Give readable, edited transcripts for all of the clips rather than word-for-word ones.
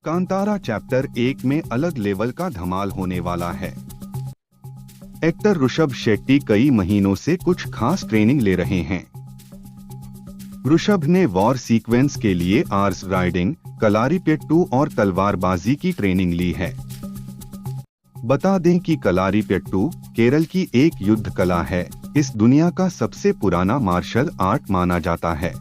Kantara chapter 1 में अलग level का धमाल होने वाला है। एक्टर ऋषभ शेट्टी कई महीनों से कुछ खास ट्रेनिंग ले रहे हैं। ऋषभ ने वॉर सीक्वेंस के लिए आर्स राइडिंग, कलारीपेट्टू और तलवारबाजी की ट्रेनिंग ली है। बता दें कि कलारीपेट्टू केरल की एक युद्ध कला है। इस दुनिया का सबसे पुराना मार्शल आर्ट माना जाता है।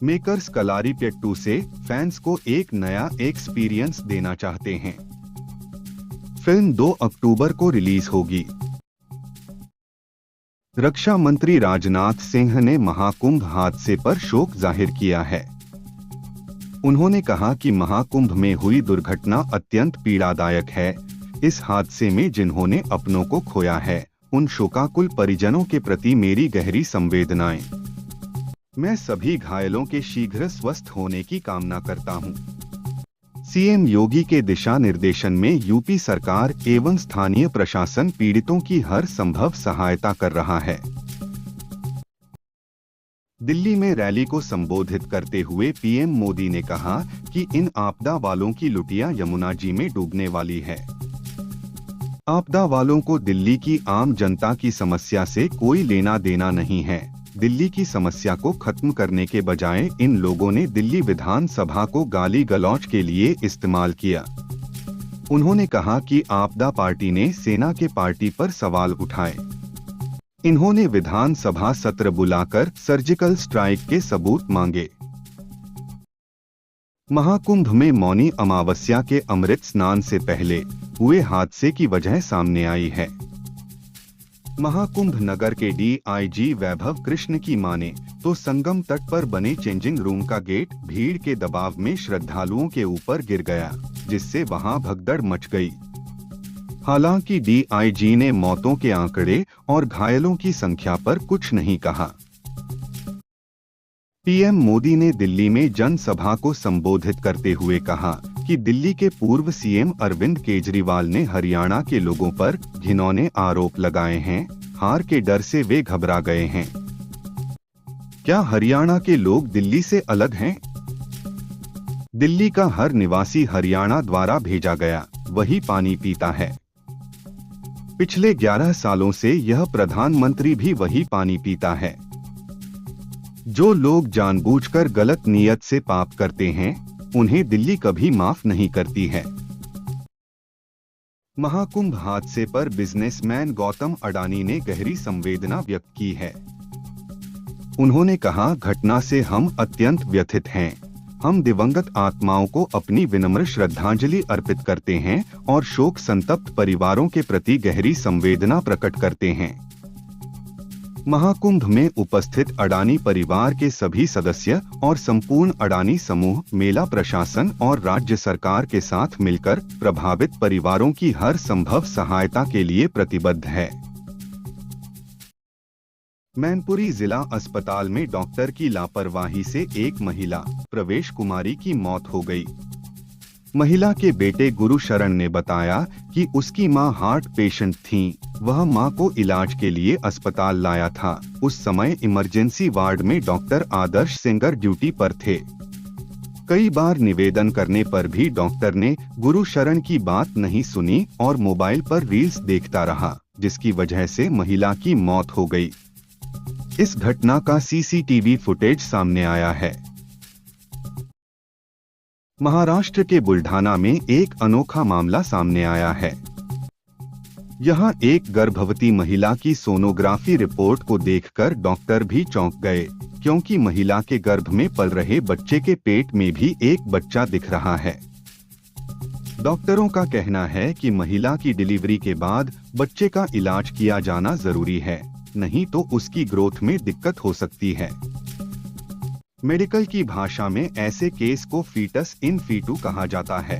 मेकर्स कलारीपेट्टू से फैंस को एक नया एक्सपीरियंस देना चाहते हैं। फिल्म 2 अक्टूबर को रिलीज होगी। रक्षा मंत्री राजनाथ सिंह ने महाकुंभ हादसे पर शोक जाहिर किया है। उन्होंने कहा कि महाकुंभ में हुई दुर्घटना अत्यंत पीड़ादायक है। इस हादसे में जिन्होंने अपनों को खोया है, उन शोकाकुल परिजनों के प्रति मेरी गहरी संवेदनाएं। मैं सभी घायलों के शीघ्र स्वस्थ होने की कामना करता हूं। सीएम योगी के दिशा निर्देशन में यूपी सरकार एवं स्थानीय प्रशासन पीड़ितों की हर संभव सहायता कर रहा है। दिल्ली में रैली को संबोधित करते हुए पीएम मोदी ने कहा कि इन आपदा वालों की लुटिया यमुना जी में डूबने वाली है। आपदा वालों को दिल्ली की आम जनता की समस्या से कोई लेना देना नहीं है। दिल्ली की समस्या को खत्म करने के बजाय इन लोगों ने दिल्ली विधानसभा को गाली गलौज के लिए इस्तेमाल किया। उन्होंने कहा कि आपदा पार्टी ने सेना के पार्टी पर सवाल उठाए। इन्होंने विधानसभा सत्र बुलाकर सर्जिकल स्ट्राइक के सबूत मांगे। महाकुंभ में मौनी अमावस्या के अमृत स्नान से पहले हुए हादसे की वजह सामने आई है। महाकुंभ नगर के डीआईजी वैभव कृष्ण की माने तो संगम तट पर बने चेंजिंग रूम का गेट भीड़ के दबाव में श्रद्धालुओं के ऊपर गिर गया, जिससे वहां भगदड़ मच गई। हालांकि डीआईजी ने मौतों के आंकड़े और घायलों की संख्या पर कुछ नहीं कहा। पीएम मोदी ने दिल्ली में जनसभा को संबोधित करते हुए कहा कि दिल्ली के पूर्व सीएम अरविंद केजरीवाल ने हरियाणा के लोगों पर घिनौने आरोप लगाए हैं। हार के डर से वे घबरा गए हैं। क्या हरियाणा के लोग दिल्ली से अलग हैं? दिल्ली का हर निवासी हरियाणा द्वारा भेजा गया वही पानी पीता है। पिछले 11 सालों से यह प्रधानमंत्री भी वही पानी पीता है। जो लोग जानबूझकर गलत नियत से पाप करते हैं, उन्हें दिल्ली कभी माफ नहीं करती है। महाकुंभ हादसे पर बिजनेसमैन गौतम अडानी ने गहरी संवेदना व्यक्त की है। उन्होंने कहा, घटना से हम अत्यंत व्यथित हैं। हम दिवंगत आत्माओं को अपनी विनम्र श्रद्धांजलि अर्पित करते हैं और शोक संतप्त परिवारों के प्रति गहरी संवेदना प्रकट करते हैं। महाकुंभ में उपस्थित अडानी परिवार के सभी सदस्य और संपूर्ण अडानी समूह मेला प्रशासन और राज्य सरकार के साथ मिलकर प्रभावित परिवारों की हर संभव सहायता के लिए प्रतिबद्ध है। मैनपुरी जिला अस्पताल में डॉक्टर की लापरवाही से एक महिला प्रवेश कुमारी की मौत हो गई। महिला के बेटे गुरुशरण ने बताया कि उसकी मां हार्ट पेशेंट थीं। वह मां को इलाज के लिए अस्पताल लाया था। उस समय इमरजेंसी वार्ड में डॉक्टर आदर्श सिंगर ड्यूटी पर थे। कई बार निवेदन करने पर भी डॉक्टर ने गुरुशरण की बात नहीं सुनी और मोबाइल पर रील्स देखता रहा, जिसकी वजह से महिला की मौत हो गई। इस घटना का सीसीटीवी फुटेज सामने आया है। महाराष्ट्र के बुल्ढाना में एक अनोखा मामला सामने आया है। यहां एक गर्भवती महिला की सोनोग्राफी रिपोर्ट को देखकर डॉक्टर भी चौंक गए, क्योंकि महिला के गर्भ में पल रहे बच्चे के पेट में भी एक बच्चा दिख रहा है। डॉक्टरों का कहना है कि महिला की डिलीवरी के बाद बच्चे का इलाज किया जाना जरूरी है, नहीं तो उसकी ग्रोथ में दिक्कत हो सकती है। मेडिकल की भाषा में ऐसे केस को फीटस इन फीटू कहा जाता है।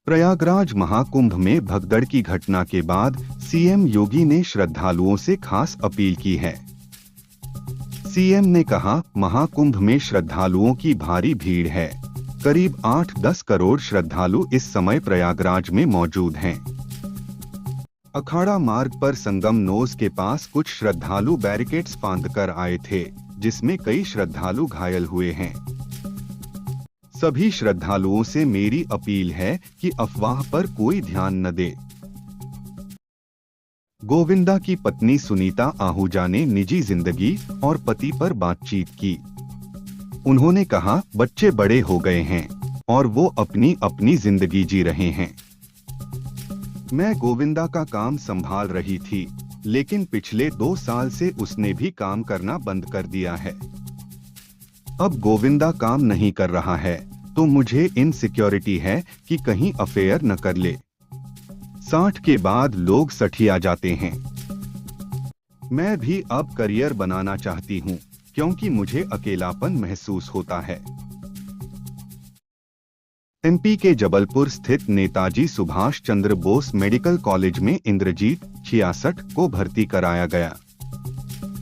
प्रयागराज महाकुंभ में भगदड़ की घटना के बाद सीएम योगी ने श्रद्धालुओं से खास अपील की है। सीएम ने कहा, महाकुंभ में श्रद्धालुओं की भारी भीड़ है। करीब 8-10 करोड़ श्रद्धालु इस समय प्रयागराज में मौजूद हैं। अखाड़ा मार्ग पर संगम नोज के पास कुछ श्रद्धालु बैरिकेड्स फांदकर आए थे, जिसमें कई श्रद्धालु घायल हुए हैं। सभी श्रद्धालुओं से मेरी अपील है कि अफवाह पर कोई ध्यान न दे। गोविंदा की पत्नी सुनीता आहूजा ने निजी जिंदगी और पति पर बातचीत की। उन्होंने कहा, बच्चे बड़े हो गए हैं और वो अपनी अपनी जिंदगी जी रहे हैं। मैं गोविंदा का काम संभाल रही थी, लेकिन पिछले 2 साल से उसने भी काम करना बंद कर दिया है। अब गोविंदा काम नहीं कर रहा है तो मुझे इनसिक्योरिटी है कि कहीं अफेयर न कर ले। 60 के बाद लोग सठिया जाते हैं। मैं भी अब करियर बनाना चाहती हूँ क्योंकि मुझे अकेलापन महसूस होता है। एमपी के जबलपुर स्थित नेताजी सुभाष चंद्र बोस मेडिकल कॉलेज में इंद्रजीत 66 को भर्ती कराया गया।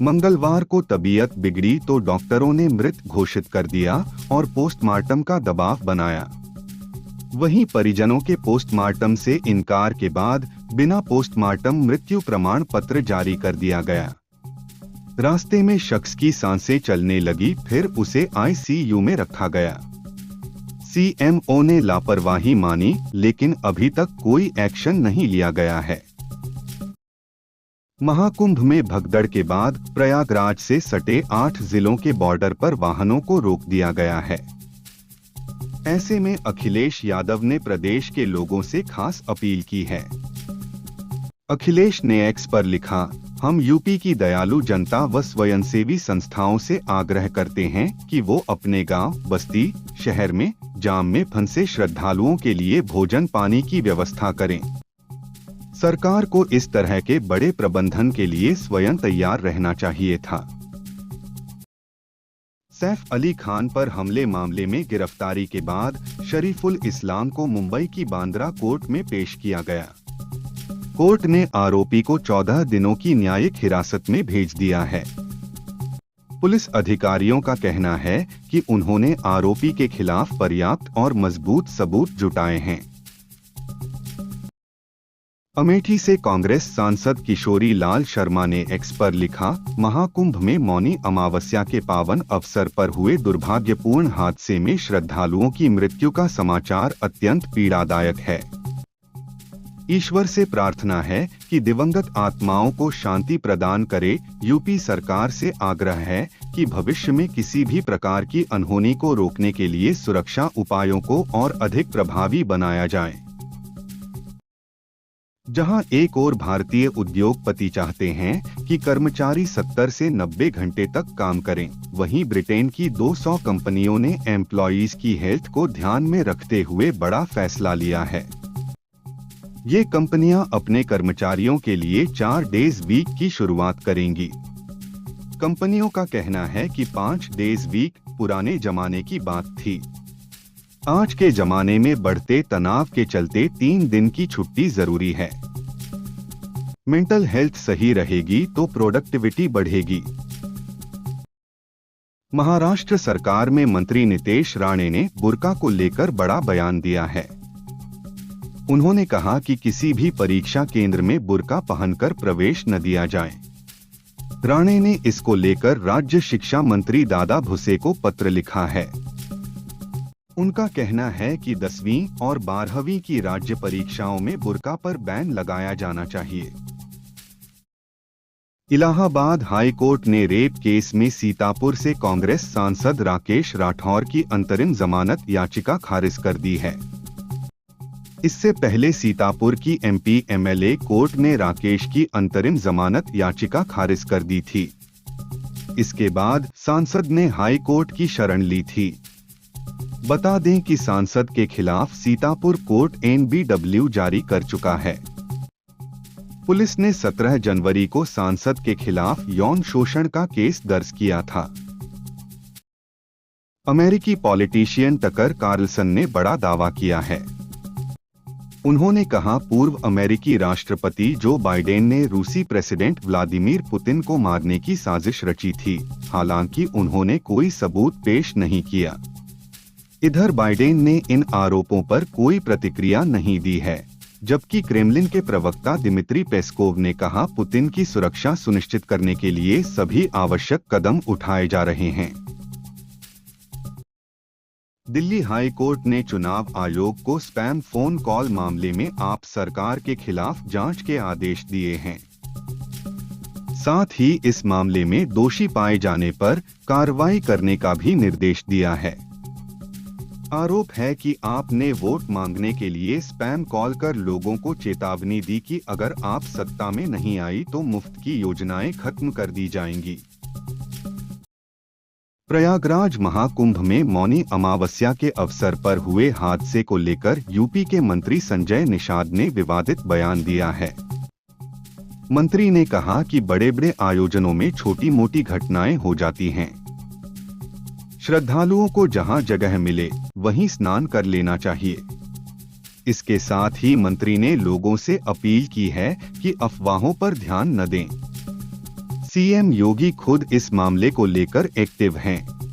मंगलवार को तबीयत बिगड़ी तो डॉक्टरों ने मृत घोषित कर दिया और पोस्टमार्टम का दबाव बनाया। वहीं परिजनों के पोस्टमार्टम से इनकार के बाद बिना पोस्टमार्टम मृत्यु प्रमाण पत्र जारी कर दिया गया। रास्ते में शख्स की सांसें चलने लगी, फिर उसे आईसीयू में रखा गया। सीएमओ ने लापरवाही मानी, लेकिन अभी तक कोई एक्शन नहीं लिया गया है। महाकुंभ में भगदड़ के बाद प्रयागराज से सटे 8 जिलों के बॉर्डर पर वाहनों को रोक दिया गया है। ऐसे में अखिलेश यादव ने प्रदेश के लोगों से खास अपील की है। अखिलेश ने एक्स पर लिखा, हम यूपी की दयालु जनता व स्वयंसेवी संस्थाओं से आग्रह करते हैं कि वो अपने गांव, बस्ती, शहर में जाम में फंसे श्रद्धालुओं के लिए भोजन पानी की व्यवस्था करें। सरकार को इस तरह के बड़े प्रबंधन के लिए स्वयं तैयार रहना चाहिए था। सैफ अली खान पर हमले मामले में गिरफ्तारी के बाद शरीफुल इस्लाम को मुंबई की बांद्रा कोर्ट में पेश किया गया। कोर्ट ने आरोपी को 14 दिनों की न्यायिक हिरासत में भेज दिया है। पुलिस अधिकारियों का कहना है कि उन्होंने आरोपी के खिलाफ पर्याप्त और मजबूत सबूत जुटाए हैं। अमेठी से कांग्रेस सांसद किशोरी लाल शर्मा ने एक्स पर लिखा, महाकुंभ में मौनी अमावस्या के पावन अवसर पर हुए दुर्भाग्यपूर्ण हादसे में श्रद्धालुओं की मृत्यु का समाचार अत्यंत पीड़ादायक है। ईश्वर से प्रार्थना है कि दिवंगत आत्माओं को शांति प्रदान करे। यूपी सरकार से आग्रह है कि भविष्य में किसी भी प्रकार की अनहोनी को रोकने के लिए सुरक्षा उपायों को और अधिक प्रभावी बनाया जाए। जहां एक और भारतीय उद्योगपति चाहते हैं कि कर्मचारी 70 से 90 घंटे तक काम करें, वहीं ब्रिटेन की 200 कंपनियों ने एम्प्लॉइज की हेल्थ को ध्यान में रखते हुए बड़ा फैसला लिया है। ये कंपनियां अपने कर्मचारियों के लिए 4 डेज वीक की शुरुआत करेंगी। कंपनियों का कहना है कि 5 डेज वीक पुराने जमाने की बात थी। आज के जमाने में बढ़ते तनाव के चलते 3 दिन की छुट्टी जरूरी है। मेंटल हेल्थ सही रहेगी तो प्रोडक्टिविटी बढ़ेगी। महाराष्ट्र सरकार में मंत्री नितेश राणे ने बुर्का को लेकर बड़ा बयान दिया है। उन्होंने कहा कि किसी भी परीक्षा केंद्र में बुर्का पहनकर प्रवेश न दिया जाए। राणे ने इसको लेकर राज्य शिक्षा मंत्री दादा भुसे को पत्र लिखा है। उनका कहना है कि 10वीं और 12वीं की राज्य परीक्षाओं में बुर्का पर बैन लगाया जाना चाहिए। इलाहाबाद हाई कोर्ट ने रेप केस में सीतापुर से कांग्रेस सांसद राकेश राठौर की अंतरिम जमानत याचिका खारिज कर दी है। इससे पहले सीतापुर की एमपी एमएलए कोर्ट ने राकेश की अंतरिम जमानत याचिका खारिज कर दी थी। इसके बाद सांसद ने हाई कोर्ट की शरण ली थी। बता दें कि सांसद के खिलाफ सीतापुर कोर्ट एनबीडब्ल्यू जारी कर चुका है। पुलिस ने 17 जनवरी को सांसद के खिलाफ यौन शोषण का केस दर्ज किया था। अमेरिकी पॉलिटिशियन टकर कार्लसन ने बड़ा दावा किया है। उन्होंने कहा, पूर्व अमेरिकी राष्ट्रपति जो बाइडेन ने रूसी प्रेसिडेंट व्लादिमीर पुतिन को मारने की साजिश रची थी, हालांकि उन्होंने कोई सबूत पेश नहीं किया। इधर बाइडेन ने इन आरोपों पर कोई प्रतिक्रिया नहीं दी है, जबकि क्रेमलिन के प्रवक्ता दिमित्री पेस्कोव ने कहा, पुतिन की सुरक्षा सुनिश्चित करने के लिए सभी आवश्यक कदम उठाए जा रहे हैं। दिल्ली हाई कोर्ट ने चुनाव आयोग को स्पैम फोन कॉल मामले में आप सरकार के खिलाफ जांच के आदेश दिए हैं। साथ ही इस मामले में दोषी पाए जाने पर कार्रवाई करने का भी निर्देश दिया है। आरोप है कि आपने वोट मांगने के लिए स्पैम कॉल कर लोगों को चेतावनी दी कि अगर आप सत्ता में नहीं आई तो मुफ्त की योजनाएं खत्म कर दी जाएंगी। प्रयागराज महाकुंभ में मौनी अमावस्या के अवसर पर हुए हादसे को लेकर यूपी के मंत्री संजय निषाद ने विवादित बयान दिया है। मंत्री ने कहा कि बड़े बड़े आयोजनों में छोटी मोटी घटनाएं हो जाती हैं। श्रद्धालुओं को जहां जगह मिले वहीं स्नान कर लेना चाहिए। इसके साथ ही मंत्री ने लोगों से अपील की है कि अफवाहों पर ध्यान न दें। सीएम योगी खुद इस मामले को लेकर एक्टिव हैं।